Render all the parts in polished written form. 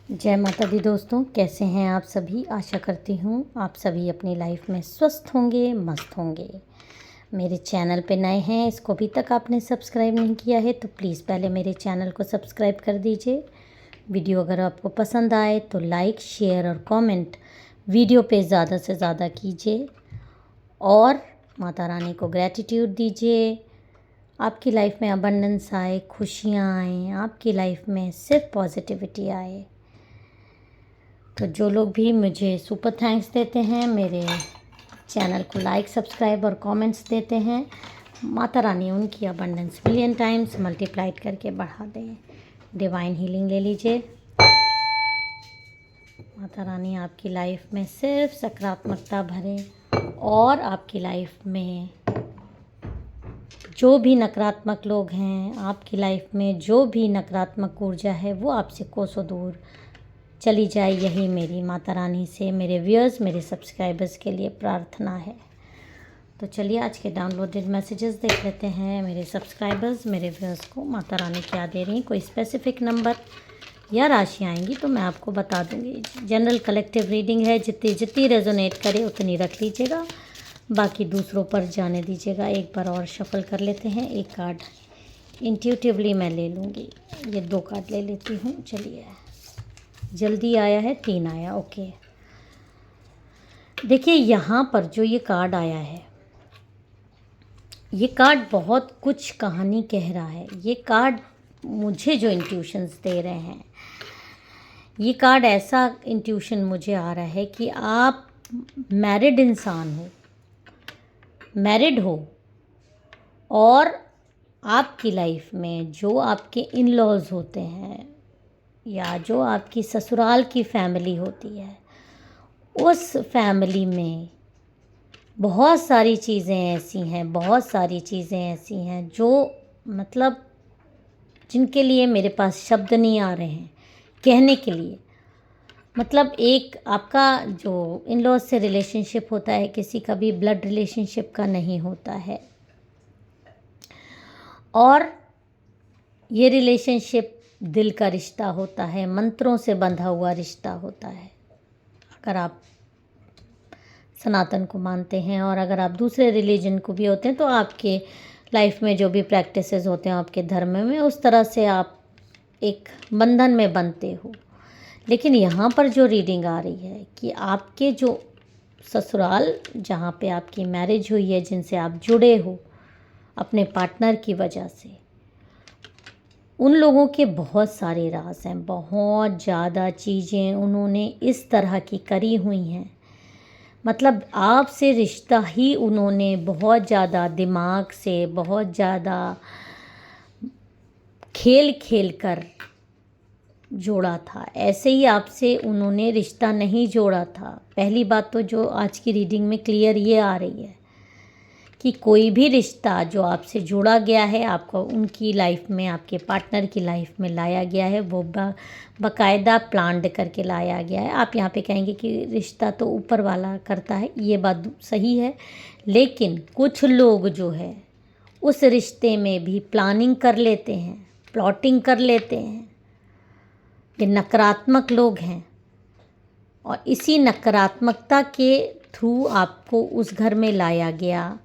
जय माता दी दोस्तों, कैसे हैं आप सभी। आशा करती हूँ आप सभी अपनी लाइफ में स्वस्थ होंगे, मस्त होंगे। मेरे चैनल पे नए हैं, इसको अभी तक आपने सब्सक्राइब नहीं किया है तो प्लीज़ पहले मेरे चैनल को सब्सक्राइब कर दीजिए। वीडियो अगर आपको पसंद आए तो लाइक, शेयर और कमेंट वीडियो पे ज़्यादा से ज़्यादा कीजिए और माता रानी को ग्रैटिट्यूड दीजिए। आपकी लाइफ में अबंडेंस आए, खुशियाँ आएँ, आपकी लाइफ में सिर्फ पॉजिटिविटी आए। तो जो लोग भी मुझे सुपर थैंक्स देते हैं, मेरे चैनल को लाइक, सब्सक्राइब और कमेंट्स देते हैं, माता रानी उनकी अबंडेंस मिलियन टाइम्स मल्टीप्लाइड करके बढ़ा दें। डिवाइन हीलिंग ले लीजिए। माता रानी आपकी लाइफ में सिर्फ सकारात्मकता भरे और आपकी लाइफ में जो भी नकारात्मक लोग हैं, आपकी लाइफ में जो भी नकारात्मक ऊर्जा है वो आपसे कोसों दूर चली जाए, यही मेरी माता रानी से मेरे व्यूअर्स, मेरे सब्सक्राइबर्स के लिए प्रार्थना है। तो चलिए आज के डाउनलोडेड मैसेजेस देख लेते हैं। मेरे सब्सक्राइबर्स, मेरे व्यूअर्स को माता रानी क्या दे रही हैं। कोई स्पेसिफिक नंबर या राशि आएंगी तो मैं आपको बता दूंगी। जनरल कलेक्टिव रीडिंग है, जितनी जितनी रेजोनेट करे उतनी रख लीजिएगा, बाकी दूसरों पर जाने दीजिएगा। एक बार और शफल कर लेते हैं। एक कार्ड इंट्यूटिवली मैं ले लूँगी, ये 2 कार्ड ले लेती हूँ। चलिए, जल्दी आया है, 3 आया, ओके। देखिए यहाँ पर जो ये कार्ड आया है, ये कार्ड बहुत कुछ कहानी कह रहा है। ये कार्ड मुझे जो इंट्यूशंस दे रहे हैं, ये कार्ड ऐसा इंट्यूशन मुझे आ रहा है कि आप मैरिड इंसान हो, मैरिड हो और आपकी लाइफ में जो आपके इन लॉज होते हैं या जो आपकी ससुराल की फैमिली होती है, उस फैमिली में बहुत सारी चीज़ें ऐसी हैं, बहुत सारी चीज़ें ऐसी हैं जो मतलब जिनके लिए मेरे पास शब्द नहीं आ रहे हैं कहने के लिए। मतलब एक आपका जो इन लॉज से रिलेशनशिप होता है, किसी का भी ब्लड रिलेशनशिप का नहीं होता है, और ये रिलेशनशिप दिल का रिश्ता होता है, मंत्रों से बंधा हुआ रिश्ता होता है। अगर आप सनातन को मानते हैं और अगर आप दूसरे रिलीजन को भी होते हैं तो आपके लाइफ में जो भी प्रैक्टिसेस होते हैं आपके धर्म में, उस तरह से आप एक बंधन में बनते हो। लेकिन यहाँ पर जो रीडिंग आ रही है कि आपके जो ससुराल जहाँ पे आपकी मैरिज हुई है, जिनसे आप जुड़े हो अपने पार्टनर की वजह से, उन लोगों के बहुत सारे राज हैं, बहुत ज़्यादा चीज़ें उन्होंने इस तरह की करी हुई हैं। मतलब आपसे रिश्ता ही उन्होंने बहुत ज़्यादा दिमाग से, बहुत ज़्यादा खेल खेल कर जोड़ा था। ऐसे ही आपसे उन्होंने रिश्ता नहीं जोड़ा था। पहली बात तो जो आज की रीडिंग में क्लियर ये आ रही है कि कोई भी रिश्ता जो आपसे जुड़ा गया है, आपको उनकी लाइफ में, आपके पार्टनर की लाइफ में लाया गया है, वो बाकायदा प्लान्ड करके लाया गया है। आप यहाँ पे कहेंगे कि रिश्ता तो ऊपर वाला करता है, ये बात सही है, लेकिन कुछ लोग जो है उस रिश्ते में भी प्लानिंग कर लेते हैं, प्लॉटिंग कर लेते हैं। ये नकारात्मक लोग हैं और इसी नकारात्मकता के थ्रू आपको उस घर में लाया गया।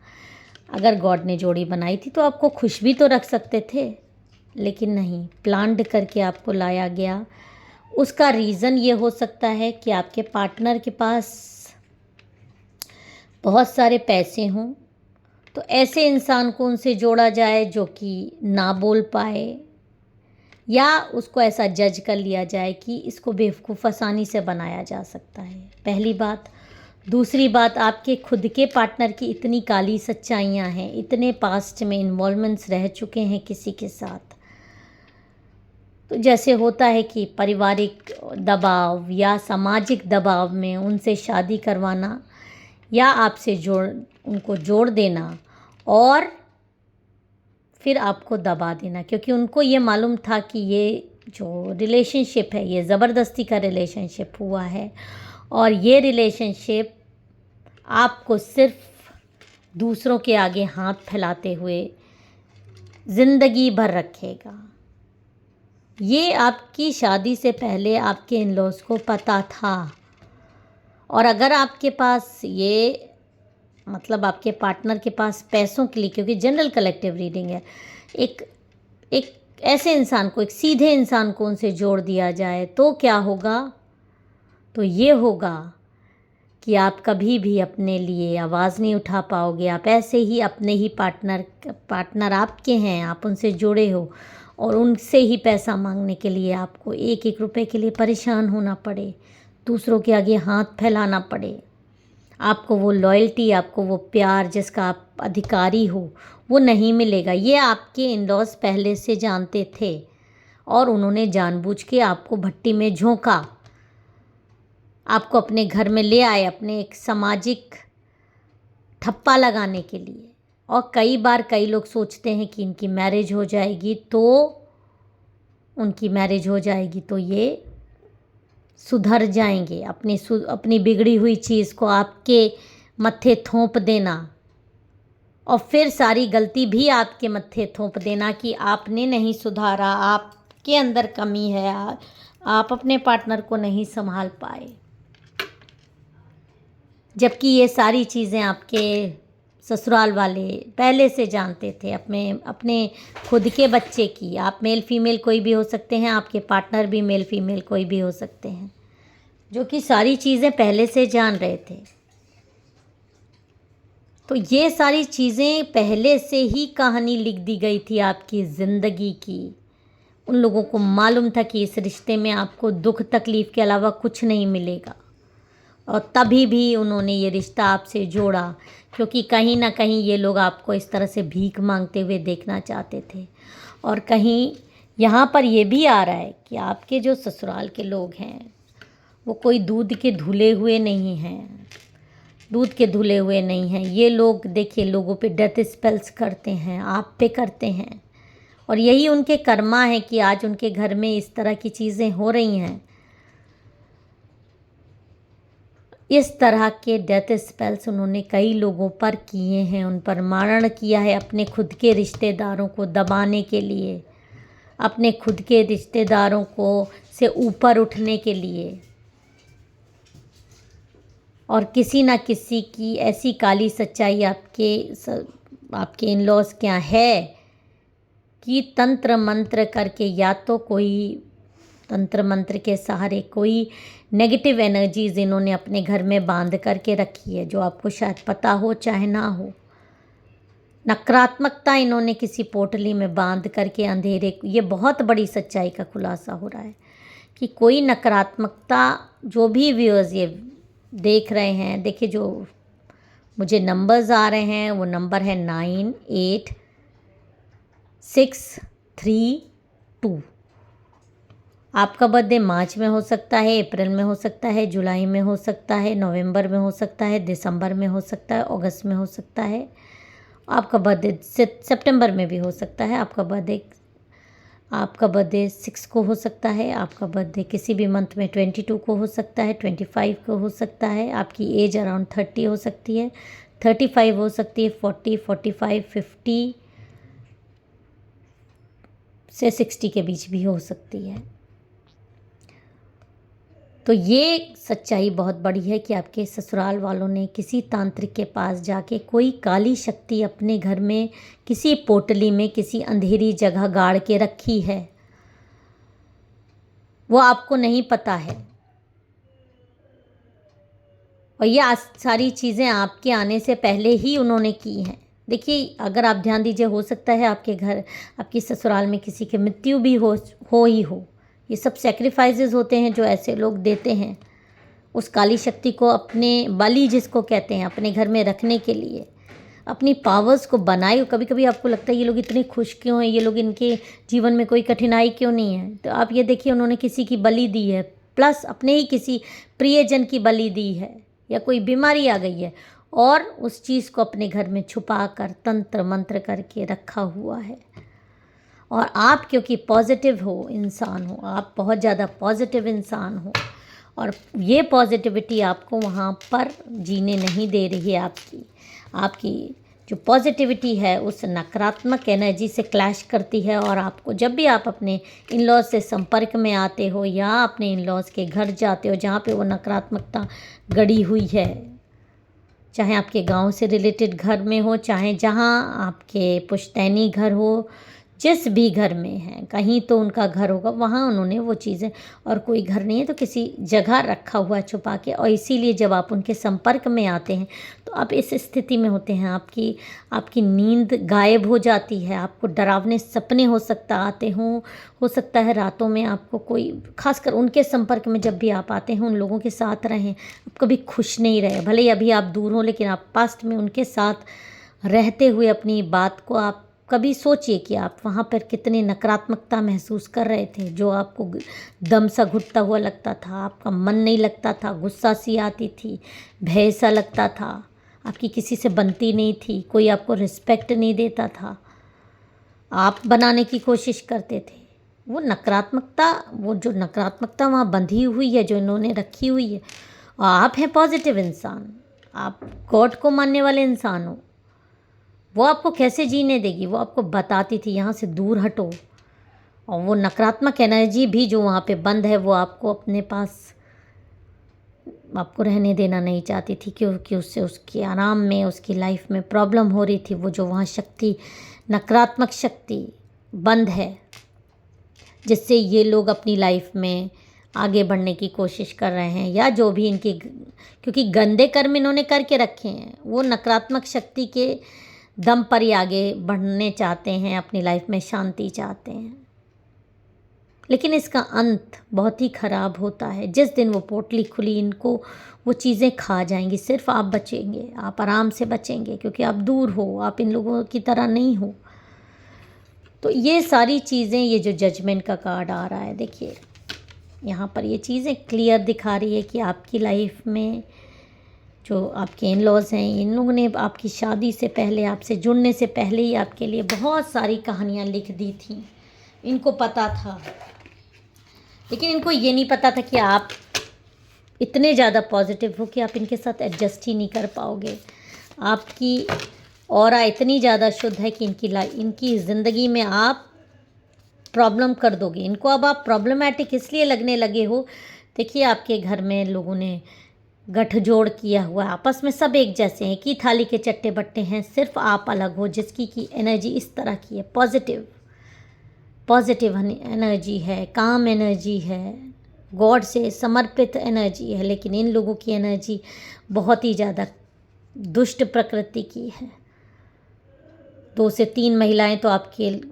अगर गॉड ने जोड़ी बनाई थी तो आपको खुश भी तो रख सकते थे, लेकिन नहीं, प्लान्ड करके आपको लाया गया। उसका रीज़न ये हो सकता है कि आपके पार्टनर के पास बहुत सारे पैसे हों, तो ऐसे इंसान को उनसे जोड़ा जाए जो कि ना बोल पाए, या उसको ऐसा जज कर लिया जाए कि इसको बेवकूफ़ आसानी से बनाया जा सकता है। पहली बात। दूसरी बात, आपके खुद के पार्टनर की इतनी काली सच्चाइयाँ हैं, इतने पास्ट में इन्वॉल्वमेंट्स रह चुके हैं किसी के साथ, तो जैसे होता है कि पारिवारिक दबाव या सामाजिक दबाव में उनसे शादी करवाना या आपसे उनको जोड़ देना और फिर आपको दबा देना, क्योंकि उनको ये मालूम था कि ये जो रिलेशनशिप है ये ज़बरदस्ती का रिलेशनशिप हुआ है और ये रिलेशनशिप आपको सिर्फ दूसरों के आगे हाथ फैलाते हुए ज़िंदगी भर रखेगा। ये आपकी शादी से पहले आपके इन लॉज को पता था। और अगर आपके पास ये मतलब आपके पार्टनर के पास पैसों के लिए, क्योंकि जनरल कलेक्टिव रीडिंग है, एक एक ऐसे इंसान को, एक सीधे इंसान को उनसे जोड़ दिया जाए तो क्या होगा? तो ये होगा कि आप कभी भी अपने लिए आवाज़ नहीं उठा पाओगे। आप ऐसे ही अपने ही पार्टनर आपके हैं, आप उनसे जुड़े हो, और उनसे ही पैसा मांगने के लिए आपको एक एक रुपए के लिए परेशान होना पड़े, दूसरों के आगे हाथ फैलाना पड़े। आपको वो लॉयल्टी, आपको वो प्यार जिसका आप अधिकारी हो, वो नहीं मिलेगा। ये आपके इन लॉज पहले से जानते थे और उन्होंने जानबूझ के आपको भट्टी में झोंका, आपको अपने घर में ले आए अपने एक सामाजिक ठप्पा लगाने के लिए। और कई बार कई लोग सोचते हैं कि इनकी मैरिज हो जाएगी तो ये सुधर जाएंगे, अपनी बिगड़ी हुई चीज़ को आपके मत्थे थोप देना और फिर सारी गलती भी आपके मत्थे थोप देना कि आपने नहीं सुधारा, आपके अंदर कमी है, आप अपने पार्टनर को नहीं संभाल पाए। जबकि ये सारी चीज़ें आपके ससुराल वाले पहले से जानते थे अपने खुद के बच्चे की। आप मेल फीमेल कोई भी हो सकते हैं, आपके पार्टनर भी मेल फीमेल कोई भी हो सकते हैं, जो कि सारी चीज़ें पहले से जान रहे थे। तो ये सारी चीज़ें पहले से ही कहानी लिख दी गई थी आपकी ज़िंदगी की। उन लोगों को मालूम था कि इस रिश्ते में आपको दुख तकलीफ़ के अलावा कुछ नहीं मिलेगा, और तभी भी उन्होंने ये रिश्ता आपसे जोड़ा, क्योंकि कहीं ना कहीं ये लोग आपको इस तरह से भीख मांगते हुए देखना चाहते थे। और कहीं यहाँ पर ये भी आ रहा है कि आपके जो ससुराल के लोग हैं वो कोई दूध के धुले हुए नहीं हैं, ये लोग देखिए लोगों पे डेथ स्पेल्स करते हैं, आप पे करते हैं, और यही उनके कर्मा है कि आज उनके घर में इस तरह की चीज़ें हो रही हैं। इस तरह के डेथ स्पेल्स उन्होंने कई लोगों पर किए हैं, उन पर मारण किया है अपने खुद के रिश्तेदारों को दबाने के लिए, अपने खुद के रिश्तेदारों को से ऊपर उठने के लिए। और किसी ना किसी की ऐसी काली सच्चाई आपके इन लॉज क्या है कि तंत्र मंत्र करके, या तो कोई तंत्र मंत्र के सहारे कोई नेगेटिव एनर्जीज इन्होंने अपने घर में बांध करके रखी है, जो आपको शायद पता हो चाहे ना हो। नकारात्मकता इन्होंने किसी पोटली में बांध करके अंधेरे, ये बहुत बड़ी सच्चाई का खुलासा हो रहा है कि कोई नकारात्मकता, जो भी व्यूअर्स ये देख रहे हैं, देखिए जो मुझे नंबर्स आ रहे हैं वो नंबर है 98632। आपका बर्थडे मार्च में हो सकता है, अप्रैल में हो सकता है, जुलाई में हो सकता है, नवंबर में हो सकता है, दिसंबर में हो सकता है, अगस्त में हो सकता है, आपका बर्थडे सितंबर में भी हो सकता है। आपका बर्थडे 6 को हो सकता है, आपका बर्थडे किसी भी मंथ में 22 को हो सकता है, 25 को हो सकता है, आपकी एज अराउंड 30 हो सकती है, 35 हो सकती है, 40, 45, 50 से 60 के बीच भी हो सकती है। तो ये सच्चाई बहुत बड़ी है कि आपके ससुराल वालों ने किसी तांत्रिक के पास जाके कोई काली शक्ति अपने घर में किसी पोटली में किसी अंधेरी जगह गाड़ के रखी है, वो आपको नहीं पता है। और ये सारी चीज़ें आपके आने से पहले ही उन्होंने की हैं। देखिए अगर आप ध्यान दीजिए, हो सकता है आपके घर, आपकी ससुराल में किसी की मृत्यु भी हो। ये सब सेक्रीफाइसेस होते हैं जो ऐसे लोग देते हैं उस काली शक्ति को, अपने बलि जिसको कहते हैं, अपने घर में रखने के लिए, अपनी पावर्स को बनाए। कभी कभी आपको लगता है ये लोग इतने खुश क्यों हैं, ये लोग, इनके जीवन में कोई कठिनाई क्यों नहीं है। तो आप ये देखिए उन्होंने किसी की बलि दी है, प्लस अपने ही किसी प्रियजन की बलि दी है, या कोई बीमारी आ गई है और उस चीज़ को अपने घर में छुपा कर तंत्र मंत्र करके रखा हुआ है। और आप क्योंकि पॉजिटिव इंसान हो, आप बहुत ज़्यादा पॉजिटिव इंसान हो, और ये पॉजिटिविटी आपको वहाँ पर जीने नहीं दे रही है आपकी जो पॉजिटिविटी है उस नकारात्मक एनर्जी से क्लैश करती है। और आपको जब भी आप अपने इन लॉज से संपर्क में आते हो या अपने इन लॉज के घर जाते हो जहाँ पे वो नकारात्मकता गड़ी हुई है, चाहे आपके गांव से रिलेटेड घर में हो, चाहे जहाँ आपके पुश्तैनी घर हो, जिस भी घर में है कहीं तो उनका घर होगा, वहाँ उन्होंने वो चीज़ें, और कोई घर नहीं है तो किसी जगह रखा हुआ छुपा के। और इसीलिए जब आप उनके संपर्क में आते हैं तो आप इस स्थिति में होते हैं, आपकी नींद गायब हो जाती है, आपको डरावने सपने आते हों, हो सकता है रातों में आपको कोई, खासकर उनके संपर्क में जब भी आप आते हैं, उन लोगों के साथ रहें, आप कभी खुश नहीं रहे, भले ही अभी आप दूर हों, लेकिन आप पास्ट में उनके साथ रहते हुए अपनी बात को आप कभी सोचिए कि आप वहाँ पर कितनी नकारात्मकता महसूस कर रहे थे, जो आपको दम सा घुटता हुआ लगता था, आपका मन नहीं लगता था, गुस्सा सी आती थी, भय सा लगता था, आपकी किसी से बनती नहीं थी, कोई आपको रिस्पेक्ट नहीं देता था, आप बनाने की कोशिश करते थे। वो जो नकारात्मकता वहाँ बंधी हुई है, जो इन्होंने रखी हुई है, और आप हैं पॉजिटिव इंसान, आप गॉड को मानने वाले इंसान हो, वो आपको कैसे जीने देगी? वो आपको बताती थी यहाँ से दूर हटो। और वो नकारात्मक एनर्जी भी जो वहाँ पे बंद है, वो आपको अपने पास, आपको रहने देना नहीं चाहती थी, क्योंकि उससे उसके आराम में, उसकी लाइफ में प्रॉब्लम हो रही थी। वो जो वहाँ शक्ति, नकारात्मक शक्ति बंद है, जिससे ये लोग अपनी लाइफ में आगे बढ़ने की कोशिश कर रहे हैं, या जो भी इनकी, क्योंकि गंदे कर्म इन्होंने करके रखे हैं, वो नकारात्मक शक्ति के दम पर ही आगे बढ़ने चाहते हैं, अपनी लाइफ में शांति चाहते हैं। लेकिन इसका अंत बहुत ही ख़राब होता है। जिस दिन वो पोटली खुली, इनको वो चीज़ें खा जाएंगी, सिर्फ आप बचेंगे, आप आराम से बचेंगे, क्योंकि आप दूर हो, आप इन लोगों की तरह नहीं हो। तो ये सारी चीज़ें, ये जो जजमेंट का कार्ड आ रहा है, देखिए यहाँ पर ये चीज़ें क्लियर दिखा रही है कि आपकी लाइफ में जो आपके इन लॉज हैं, इन लोगों ने आपकी शादी से पहले, आपसे जुड़ने से पहले ही आपके लिए बहुत सारी कहानियाँ लिख दी थी। इनको पता था, लेकिन इनको ये नहीं पता था कि आप इतने ज़्यादा पॉजिटिव हो कि आप इनके साथ एडजस्ट ही नहीं कर पाओगे। आपकी ऑरा इतनी ज़्यादा शुद्ध है कि इनकी ज़िंदगी में आप प्रॉब्लम कर दोगे इनको। अब आप प्रॉब्लमैटिक इसलिए लगने लगे हो, देखिए आपके घर में लोगों ने गठजोड़ किया हुआ, आपस में सब एक जैसे हैं, कि थाली के चट्टे बट्टे हैं, सिर्फ आप अलग हो, जिसकी की एनर्जी इस तरह की है, पॉजिटिव एनर्जी है, काम एनर्जी है, गॉड से समर्पित एनर्जी है। लेकिन इन लोगों की एनर्जी बहुत ही ज़्यादा दुष्ट प्रकृति की है। 2 से 3 महिलाएं तो आपकी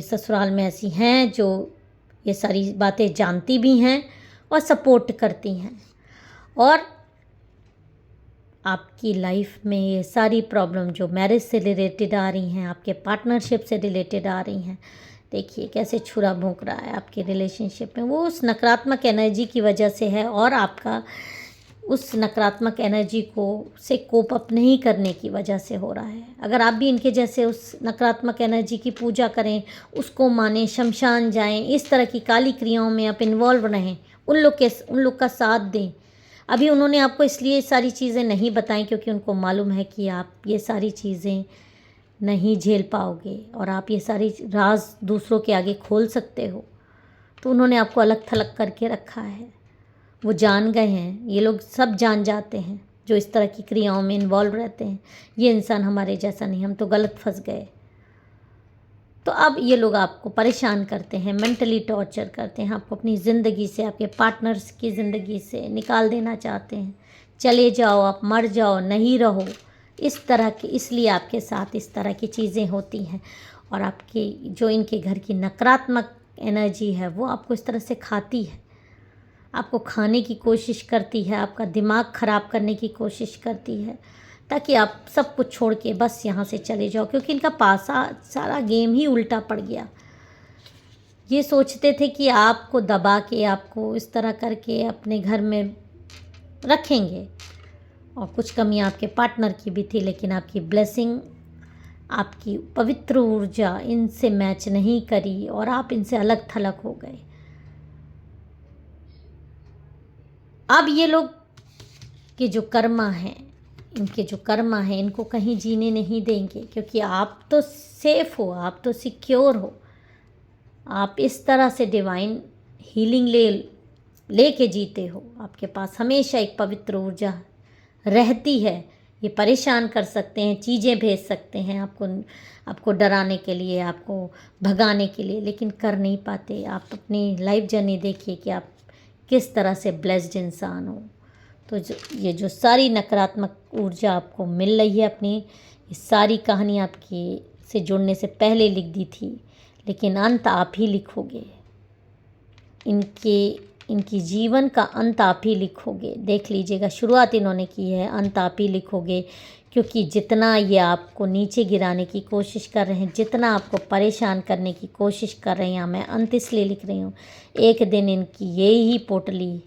ससुराल में ऐसी हैं जो ये सारी बातें जानती भी हैं और सपोर्ट करती हैं, और आपकी लाइफ में ये सारी प्रॉब्लम जो मैरिज से रिलेटेड आ रही हैं, आपके पार्टनरशिप से रिलेटेड आ रही हैं, देखिए कैसे छुरा भोंक रहा है आपके रिलेशनशिप में, वो उस नकारात्मक एनर्जी की वजह से है, और आपका उस नकारात्मक एनर्जी से कोप अप नहीं करने की वजह से हो रहा है। अगर आप भी इनके जैसे उस नकारात्मक एनर्जी की पूजा करें, उसको मानें, शमशान जाएं, इस तरह की काली क्रियाओं में आप इन्वॉल्व रहें, उन लोग का साथ दें। अभी उन्होंने आपको इसलिए सारी चीज़ें नहीं बताई क्योंकि उनको मालूम है कि आप ये सारी चीज़ें नहीं झेल पाओगे और आप ये सारी राज दूसरों के आगे खोल सकते हो, तो उन्होंने आपको अलग थलग करके रखा है। वो जान गए हैं, ये लोग सब जान जाते हैं जो इस तरह की क्रियाओं में इन्वॉल्व रहते हैं, ये इंसान हमारे जैसा नहीं, हम तो गलत फंस गए। तो अब ये लोग आपको परेशान करते हैं, मेंटली टॉर्चर करते हैं, आपको अपनी ज़िंदगी से, आपके पार्टनर्स की ज़िंदगी से निकाल देना चाहते हैं। चले जाओ, आप मर जाओ, नहीं रहो, इस तरह की, इसलिए आपके साथ इस तरह की चीज़ें होती हैं। और आपकी जो इनके घर की नकारात्मक एनर्जी है वो आपको इस तरह से खाती है, आपको खाने की कोशिश करती है, आपका दिमाग ख़राब करने की कोशिश करती है, ताकि आप सब कुछ छोड़ के बस यहाँ से चले जाओ। क्योंकि इनका सारा गेम ही उल्टा पड़ गया। ये सोचते थे कि आपको दबा के, आपको इस तरह करके अपने घर में रखेंगे, और कुछ कमियाँ आपके पार्टनर की भी थी, लेकिन आपकी ब्लेसिंग, आपकी पवित्र ऊर्जा इनसे मैच नहीं करी और आप इनसे अलग थलग हो गए। अब ये लोग के जो कर्मा हैं, इनके जो कर्मा हैं इनको कहीं जीने नहीं देंगे, क्योंकि आप तो सेफ हो, आप तो सिक्योर हो। आप इस तरह से डिवाइन हीलिंग लेके जीते हो। आपके पास हमेशा एक पवित्र ऊर्जा रहती है। ये परेशान कर सकते हैं, चीज़ें भेज सकते हैं आपको डराने के लिए, आपको भगाने के लिए, लेकिन कर नहीं पाते। आप अपनी लाइफ जर्नी देखिए कि आप किस तरह से ब्लेस्ड इंसान हो। तो ये जो सारी नकारात्मक ऊर्जा आपको मिल रही है अपनी, ये सारी कहानी आपकी से जुड़ने से पहले लिख दी थी, लेकिन अंत आप ही लिखोगे। इनकी जीवन का अंत आप ही लिखोगे। देख लीजिएगा, शुरुआत इन्होंने की है, अंत आप ही लिखोगे। क्योंकि जितना ये आपको नीचे गिराने की कोशिश कर रहे हैं, जितना आपको परेशान करने की कोशिश कर रहे हैं, मैं अंत इसलिए लिख रही हूँ, एक दिन इनकी यही पोटली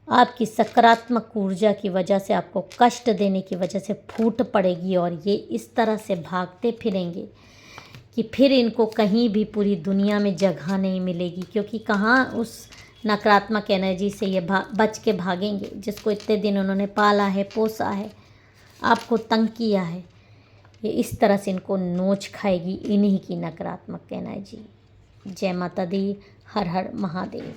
आपकी सकारात्मक ऊर्जा की वजह से, आपको कष्ट देने की वजह से फूट पड़ेगी, और ये इस तरह से भागते फिरेंगे कि फिर इनको कहीं भी पूरी दुनिया में जगह नहीं मिलेगी। क्योंकि कहाँ उस नकारात्मक एनर्जी से ये बच के भागेंगे, जिसको इतने दिन उन्होंने पाला है, पोसा है, आपको तंग किया है। ये इस तरह से इनको नोच खाएगी, इन्हीं की नकारात्मक एनर्जी। जय माता दी, हर हर महादेव।